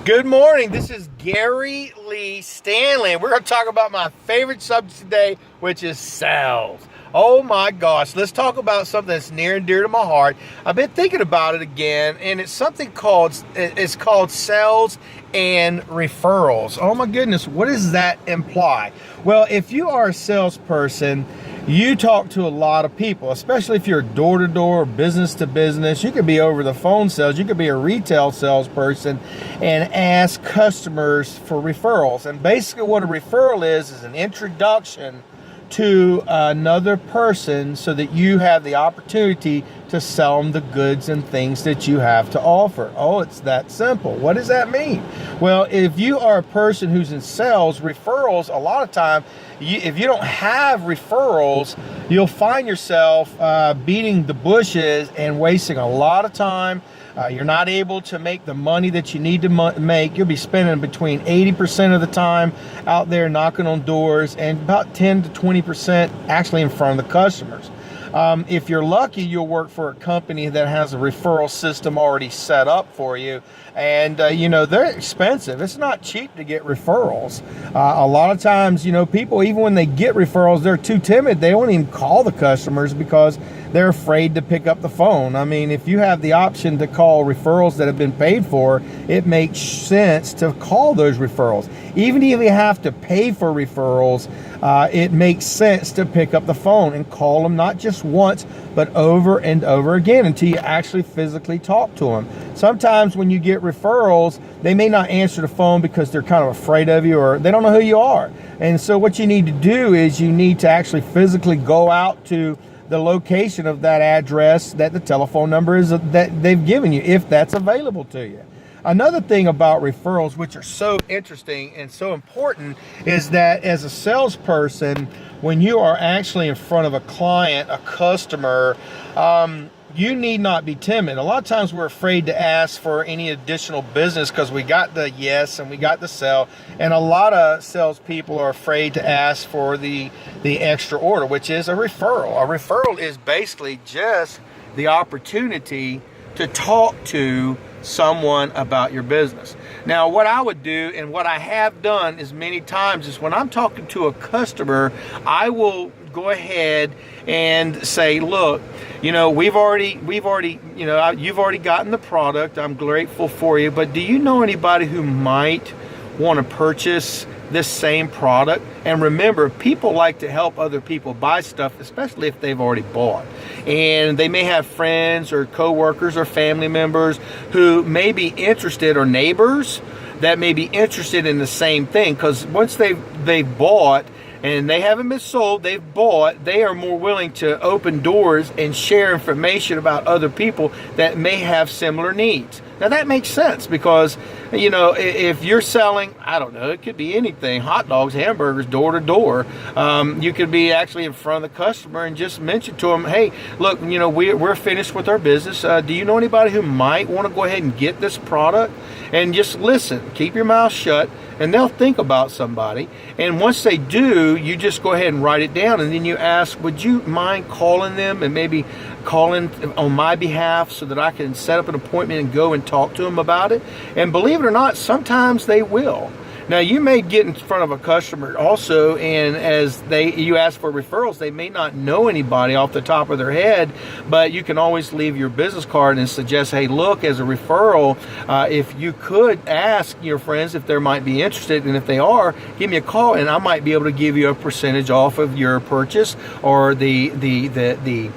Good morning. This is Gary Lee Stanley. We're going to talk about my favorite subject today, which is sales. Oh my gosh, let's talk about something that's near and dear to my heart. I've been thinking about it again, and it's something called sales and referrals. Oh my goodness, what does that imply? Well, if you are a salesperson, you talk to a lot of people, especially if you're door-to-door, business-to-business. You could be over the phone sales. You could be a retail salesperson and ask customers for referrals. And basically what a referral is an introduction to another person so that you have the opportunity to sell them the goods and things that you have to offer. Oh, it's that simple. What does that mean? Well, if you are a person who's in sales, referrals, a lot of time, if you don't have referrals, you'll find yourself beating the bushes and wasting a lot of time. You're not able to make the money that you need to make. You'll be spending between 80% of the time out there knocking on doors and about 10 to 20% actually in front of the customers. If you're lucky, you'll work for a company that has a referral system already set up for you. And, they're expensive. It's not cheap to get referrals. A lot of times, people, even when they get referrals, they're too timid. They won't even call the customers because they're afraid to pick up the phone. I mean, if you have the option to call referrals that have been paid for, it makes sense to call those referrals. Even if you have to pay for referrals, it makes sense to pick up the phone and call them not just once, but over and over again until you actually physically talk to them. Sometimes when you get referrals, they may not answer the phone because they're kind of afraid of you or they don't know who you are. And so what you need to do is you need to actually physically go out to the location of that address that the telephone number is that they've given you, if that's available to you. Another thing about referrals, which are so interesting and so important, is that as a salesperson, when you are actually in front of a client, a customer, you need not be timid. A lot of times we're afraid to ask for any additional business because we got the yes and we got the sell. And a lot of salespeople are afraid to ask for the extra order, which is a referral. A referral is basically just the opportunity to talk to someone about your business. Now, what I would do and what I have done is many times is when I'm talking to a customer, I will go ahead and say, look, you've already gotten the product. I'm grateful for you, but do you know anybody who might want to purchase this same product? And remember, people like to help other people buy stuff, especially if they've already bought. And they may have friends or coworkers or family members who may be interested, or neighbors that may be interested in the same thing, because once they've bought and they haven't been sold, they've bought, they are more willing to open doors and share information about other people that may have similar needs. Now that makes sense because, if you're selling, I don't know, it could be anything, hot dogs, hamburgers, door to door. You could be actually in front of the customer and just mention to them, hey, look, we're finished with our business. Do you know anybody who might want to go ahead and get this product? And just listen, keep your mouth shut, and they'll think about somebody. And once they do, you just go ahead and write it down, and then you ask, would you mind calling them and maybe calling on my behalf so that I can set up an appointment and go and talk to them about it? And believe it or not, sometimes they will. Now, you may get in front of a customer also, and as you ask for referrals, they may not know anybody off the top of their head, but you can always leave your business card and suggest, hey, look, as a referral, if you could ask your friends if they might be interested, and if they are, give me a call, and I might be able to give you a percentage off of your purchase, or the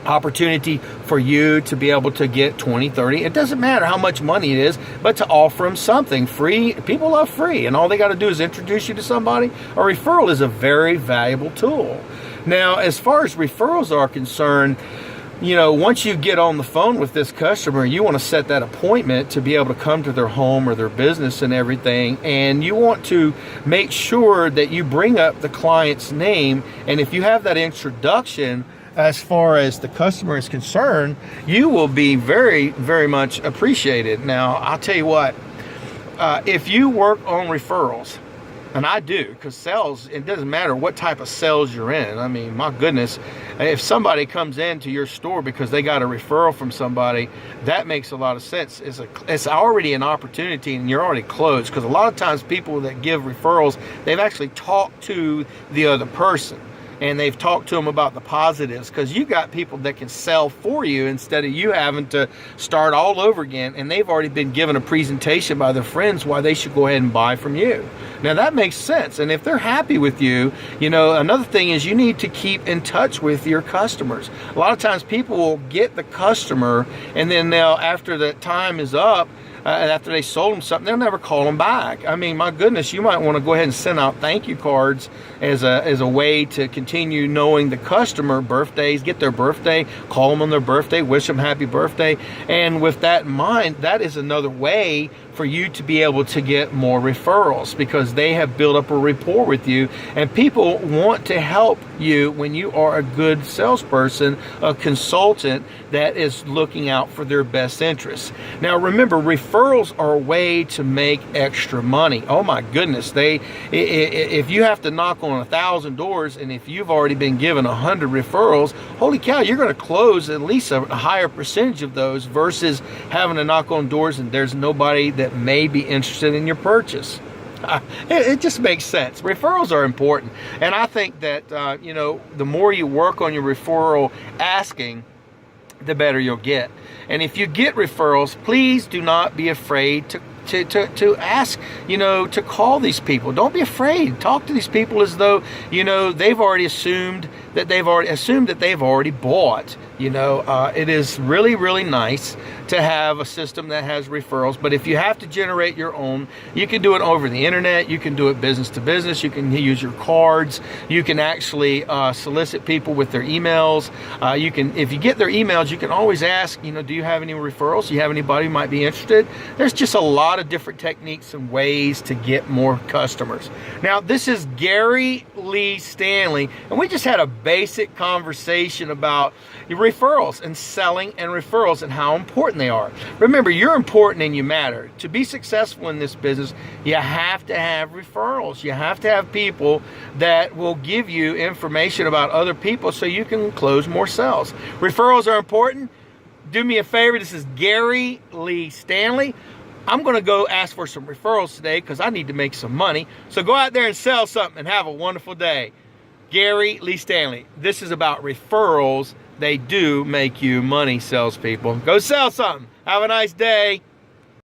opportunity for you to be able to get 20, 30. It doesn't matter how much money it is, but to offer them something free. People love free, and all they got to do is introduce you to somebody. A referral is a very valuable tool. Now, as far as referrals are concerned, once you get on the phone with this customer, you want to set that appointment to be able to come to their home or their business and everything. And you want to make sure that you bring up the client's name. And if you have that introduction, as far as the customer is concerned, you will be very, very much appreciated. Now, I'll tell you what, if you work on referrals, And I do, because sales, it doesn't matter what type of sales you're in. I mean, my goodness, if somebody comes into your store because they got a referral from somebody, that makes a lot of sense. It's already an opportunity and you're already closed, because a lot of times people that give referrals, they've actually talked to the other person. And they've talked to them about the positives, because you got people that can sell for you instead of you having to start all over again. And they've already been given a presentation by their friends why they should go ahead and buy from you. Now that makes sense. And if they're happy with you, you know, another thing is you need to keep in touch with your customers. A lot of times people will get the customer, and then they'll, after the time is up, after they sold them something, they'll never call them back. I mean, my goodness, you might want to go ahead and send out thank you cards as a way to continue knowing the customer. Birthdays, get their birthday, call them on their birthday, wish them happy birthday. And with that in mind, that is another way for you to be able to get more referrals, because they have built up a rapport with you, and people want to help you when you are a good salesperson, a consultant that is looking out for their best interests. Now remember, referrals are a way to make extra money. Oh my goodness, if you have to knock on 1,000 doors, and if you've already been given 100 referrals, holy cow, you're going to close at least a higher percentage of those, versus having to knock on doors and there's nobody that may be interested in your purchase. It just makes sense. Referrals are important, and I think that you know, the more you work on your referral asking, the better you'll get. And if you get referrals, please do not be afraid to ask, you know, to call these people. Don't be afraid. Talk to these people as though, you know, they've already assumed that they've already bought. You know, it is really, really nice to have a system that has referrals. But if you have to generate your own, you can do it over the internet. You can do it business to business. You can use your cards. You can actually solicit people with their emails. You can, if you get their emails, you can always ask, you know, do you have any referrals? Do you have anybody who might be interested? There's just a lot of different techniques and ways to get more customers. Now, this is Gary Lee Stanley, and we just had a basic conversation about referrals and selling and referrals and how important they are. Remember, you're important and you matter. To be successful in this business, you have to have referrals. You have to have people that will give you information about other people so you can close more sales. Referrals are important. Do me a favor. This is Gary Lee Stanley. I'm going to go ask for some referrals today because I need to make some money. So go out there and sell something and have a wonderful day. Gary Lee Stanley. This is about referrals. They do make you money, salespeople. Go sell something. Have a nice day.